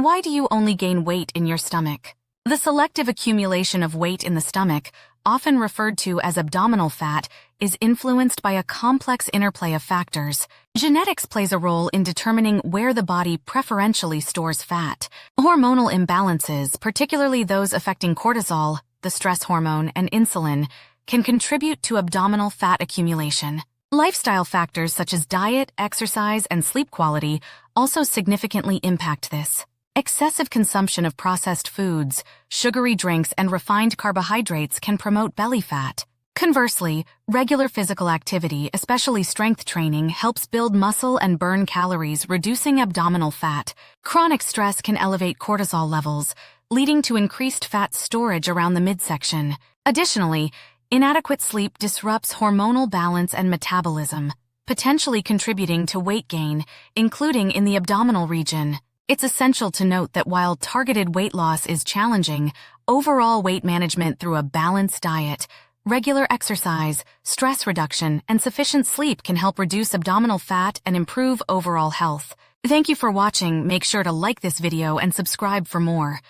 Why do you only gain weight in your stomach? The selective accumulation of weight in the stomach, often referred to as abdominal fat, is influenced by a complex interplay of factors. Genetics plays a role in determining where the body preferentially stores fat. Hormonal imbalances, particularly those affecting cortisol, the stress hormone, and insulin, can contribute to abdominal fat accumulation. Lifestyle factors such as diet, exercise, and sleep quality also significantly impact this. Excessive consumption of processed foods, sugary drinks, and refined carbohydrates can promote belly fat. Conversely, regular physical activity, especially strength training, helps build muscle and burn calories, reducing abdominal fat. Chronic stress can elevate cortisol levels, leading to increased fat storage around the midsection. Additionally, inadequate sleep disrupts hormonal balance and metabolism, potentially contributing to weight gain, including in the abdominal region. It's essential to note that while targeted weight loss is challenging, overall weight management through a balanced diet, regular exercise, stress reduction, and sufficient sleep can help reduce abdominal fat and improve overall health. Thank you for watching. Make sure to like this video and subscribe for more.